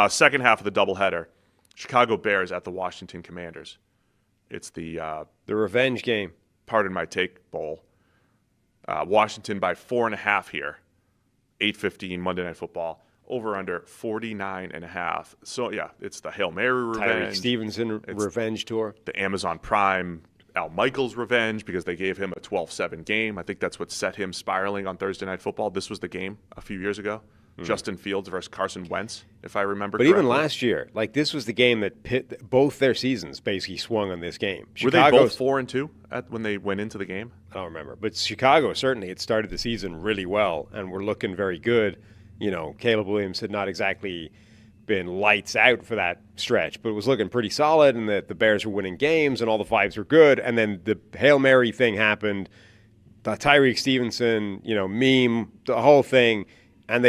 Second half of the doubleheader, Chicago Bears at the Washington Commanders. It's the revenge game. Pardon my take bowl. Washington by 4.5 here. 8:15 Monday Night Football. Over under 49.5. So yeah, it's the Hail Mary revenge. Tyreek Stevenson revenge tour. The Amazon Prime Al Michaels revenge because they gave him a 12-7 game. I think that's what set him spiraling on Thursday Night Football. This was the game a few years ago. Justin Fields versus Carson Wentz, if I remember correctly. But even last year, like this was the game that both their seasons basically swung on this game. Were they both 4-2 when they went into the game? I don't remember. But Chicago certainly had started the season really well and were looking very good. You know, Caleb Williams had not exactly been lights out for that stretch, but it was looking pretty solid, and the Bears were winning games and all the vibes were good. And then the Hail Mary thing happened, the Tyreek Stevenson, meme, the whole thing, and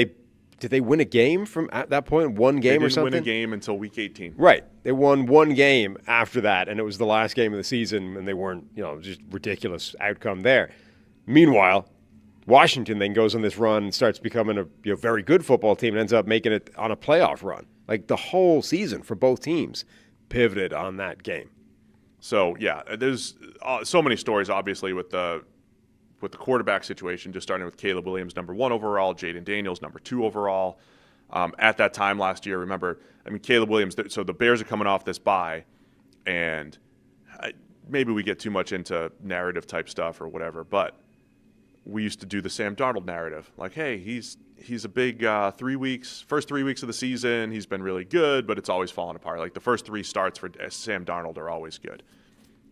did they win a game from at that point? One game or something? They didn't win a game until week 18. Right. They won one game after that, and it was the last game of the season, and they weren't, just ridiculous outcome there. Meanwhile, Washington then goes on this run and starts becoming a very good football team and ends up making it on a playoff run. Like the whole season for both teams pivoted on that game. So, yeah, there's so many stories, obviously, with the quarterback situation, just starting with Caleb Williams, number 1 overall, Jaden Daniels, number 2 overall. At that time last year, remember, Caleb Williams, so the Bears are coming off this bye, and maybe we get too much into narrative type stuff or whatever, but we used to do the Sam Darnold narrative. Like, hey, he's a big first 3 weeks of the season, he's been really good, but it's always fallen apart. Like the first 3 starts for Sam Darnold are always good.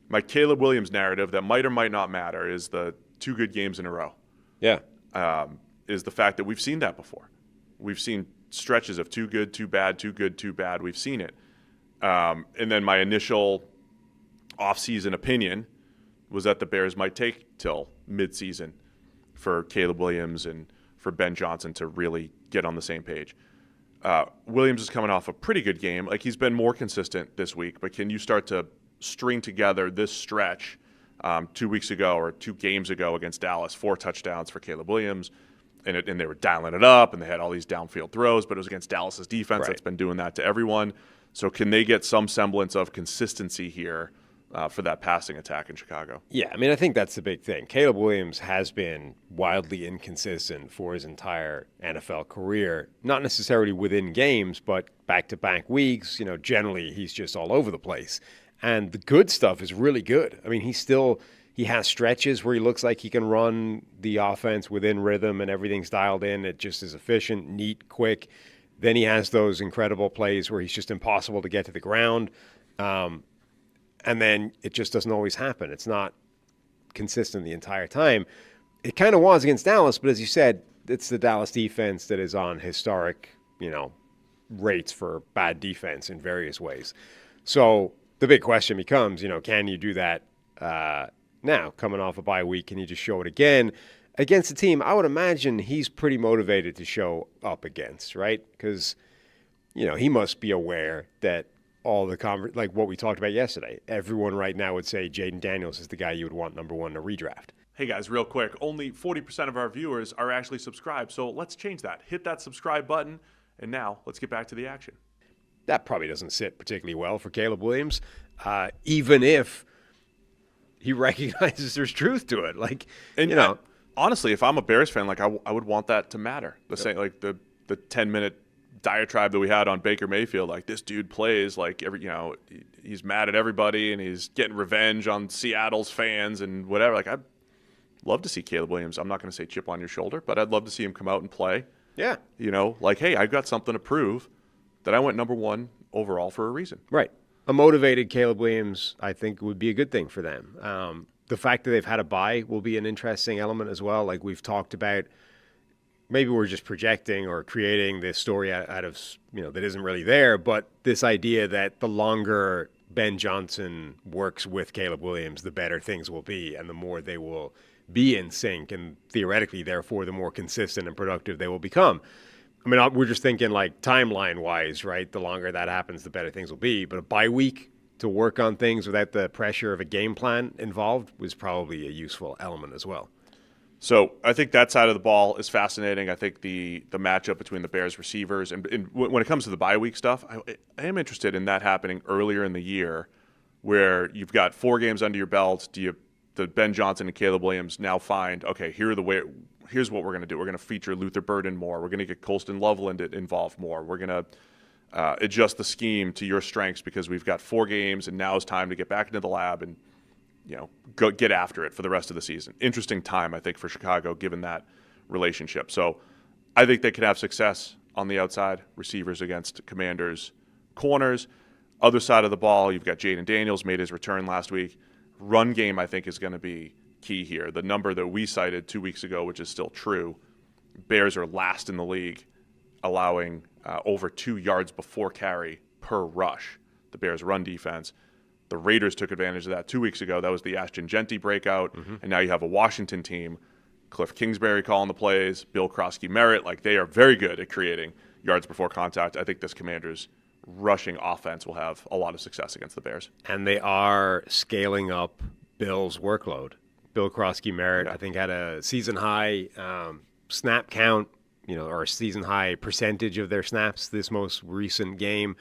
My Caleb Williams narrative that might or might not matter is the 2 good games in a row. Yeah. Is the fact that we've seen that before. We've seen stretches of 2 good, 2 bad, 2 good, 2 bad. We've seen it. And then my initial offseason opinion was that the Bears might take till midseason for Caleb Williams and for Ben Johnson to really get on the same page. Williams is coming off a pretty good game. Like, he's been more consistent this week, but can you start to string together this stretch 2 weeks ago or 2 games ago against Dallas, 4 touchdowns for Caleb Williams, and they were dialing it up, and they had all these downfield throws, but it was against Dallas's defense that's been doing that to everyone. So can they get some semblance of consistency here for that passing attack in Chicago? Yeah, I think that's the big thing. Caleb Williams has been wildly inconsistent for his entire NFL career, not necessarily within games, but back-to-back weeks. Generally he's just all over the place. And the good stuff is really good. He has stretches where he looks like he can run the offense within rhythm and everything's dialed in. It just is efficient, neat, quick. Then he has those incredible plays where he's just impossible to get to the ground. And then it just doesn't always happen. It's not consistent the entire time. It kind of was against Dallas, but as you said, it's the Dallas defense that is on historic, rates for bad defense in various ways. So the big question becomes, can you do that now? Coming off a bye week, can you just show it again against a team I would imagine he's pretty motivated to show up against, right? Because, he must be aware that all the like what we talked about yesterday, everyone right now would say Jaden Daniels is the guy you would want number 1 to redraft. Hey guys, real quick, only 40% of our viewers are actually subscribed, so let's change that. Hit that subscribe button, and now let's get back to the action. That probably doesn't sit particularly well for Caleb Williams, even if he recognizes there's truth to it. Honestly, if I'm a Bears fan, I would want that to matter. Same, the 10-minute diatribe that we had on Baker Mayfield, like this dude plays like he's mad at everybody and he's getting revenge on Seattle's fans and whatever. Like, I'd love to see Caleb Williams. I'm not going to say chip on your shoulder, but I'd love to see him come out and play. Yeah. Hey, I've got something to prove that I went number 1 overall for a reason. Right. A motivated Caleb Williams, I think, would be a good thing for them. The fact that they've had a bye will be an interesting element as well. Like we've talked about, maybe we're just projecting or creating this story out of, that isn't really there, but this idea that the longer Ben Johnson works with Caleb Williams, the better things will be and the more they will be in sync and theoretically, therefore, the more consistent and productive they will become. We're just thinking like timeline-wise, right? The longer that happens, the better things will be. But a bye week to work on things without the pressure of a game plan involved was probably a useful element as well. So I think that side of the ball is fascinating. I think the matchup between the Bears receivers and when it comes to the bye week stuff, I am interested in that happening earlier in the year, where you've got 4 games under your belt. The Ben Johnson and Caleb Williams now find, okay, here's what we're going to do. We're going to feature Luther Burden more. We're going to get Colston Loveland involved more. We're going to adjust the scheme to your strengths because we've got 4 games, and now it's time to get back into the lab and go get after it for the rest of the season. Interesting time, I think, for Chicago, given that relationship. So I think they could have success on the outside, receivers against Commanders, corners. Other side of the ball, you've got Jaden Daniels, made his return last week. Run game, I think, is going to be key here. The number that we cited 2 weeks ago, which is still true, Bears are last in the league, allowing over 2 yards before carry per rush. The Bears' run defense. The Raiders took advantage of that 2 weeks ago. That was the Ashton Genty breakout. And now you have a Washington team, Cliff Kingsbury calling the plays, Bill Krosky-Merritt. Like, they are very good at creating yards before contact. I think this Commanders rushing offense will have a lot of success against the Bears. And they are scaling up Bill's workload. Bill Krosky-Merritt, I think, had a season-high snap count, or a season-high percentage of their snaps this most recent game.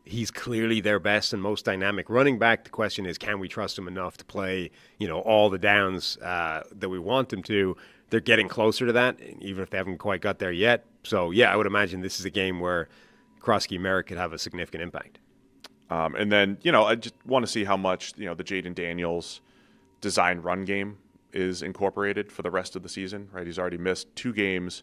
He's clearly their best and most dynamic running back. The question is, can we trust him enough to play, all the downs that we want him to? They're getting closer to that, even if they haven't quite got there yet. So, yeah, I would imagine this is a game where Krosky-Merritt could have a significant impact. And then, I just want to see how much, the Jaden Daniels design run game is incorporated for the rest of the season, right? He's already missed 2 games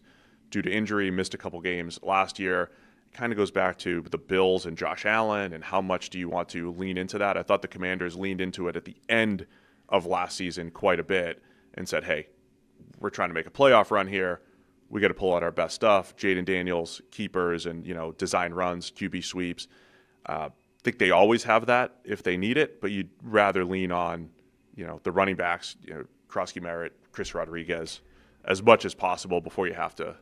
due to injury, missed a couple games last year. Kind of goes back to the Bills and Josh Allen and how much do you want to lean into that. I thought the Commanders leaned into it at the end of last season quite a bit and said, hey, we're trying to make a playoff run here. We got to pull out our best stuff. Jaden Daniels, keepers, and, design runs, QB sweeps. I think they always have that if they need it, but you'd rather lean on, the running backs, Krosky-Merritt, Chris Rodriguez, as much as possible before you have to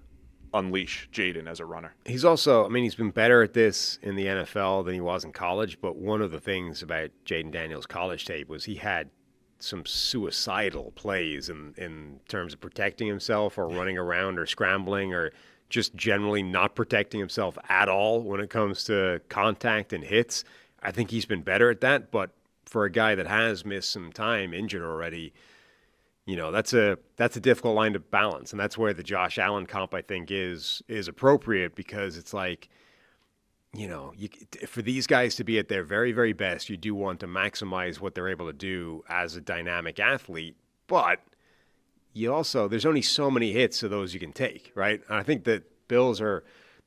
unleash Jaden as a runner. He's also, he's been better at this in the NFL than he was in college, but one of the things about Jaden Daniels' college tape was he had some suicidal plays in terms of protecting himself or running around or scrambling or just generally not protecting himself at all when it comes to contact and hits. I think he's been better at that, but for a guy that has missed some time, injured already, that's a difficult line to balance, and that's where the Josh Allen comp, I think, is appropriate, because it's like, for these guys to be at their very, very best, you do want to maximize what they're able to do as a dynamic athlete, but you also, there's only so many hits of those you can take, right? And I think that Bills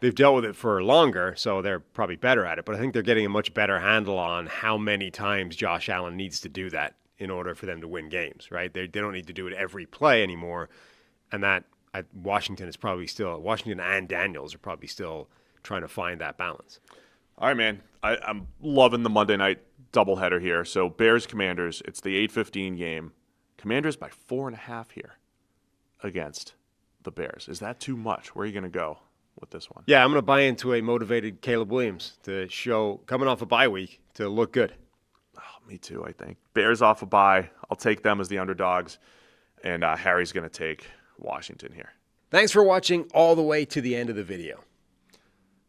they've dealt with it for longer, so they're probably better at it, but I think they're getting a much better handle on how many times Josh Allen needs to do that in order for them to win games, right? They don't need to do it every play anymore, and that Washington and Daniels are probably still trying to find that balance. All right, man. I'm loving the Monday night doubleheader here. So Bears-Commanders, it's the 8:15 game. Commanders by 4.5 here against the Bears. Is that too much? Where are you going to go with this one? Yeah, I'm going to buy into a motivated Caleb Williams to show, coming off a bye week, to look good. Oh, me too, I think. Bears off a bye. I'll take them as the underdogs. And Harry's going to take Washington here. Thanks for watching all the way to the end of the video.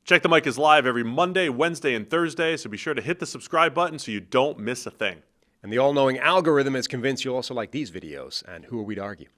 Check the Mic is live every Monday, Wednesday, and Thursday, so be sure to hit the subscribe button so you don't miss a thing. And the all-knowing algorithm is convinced you'll also like these videos, and who are we to argue?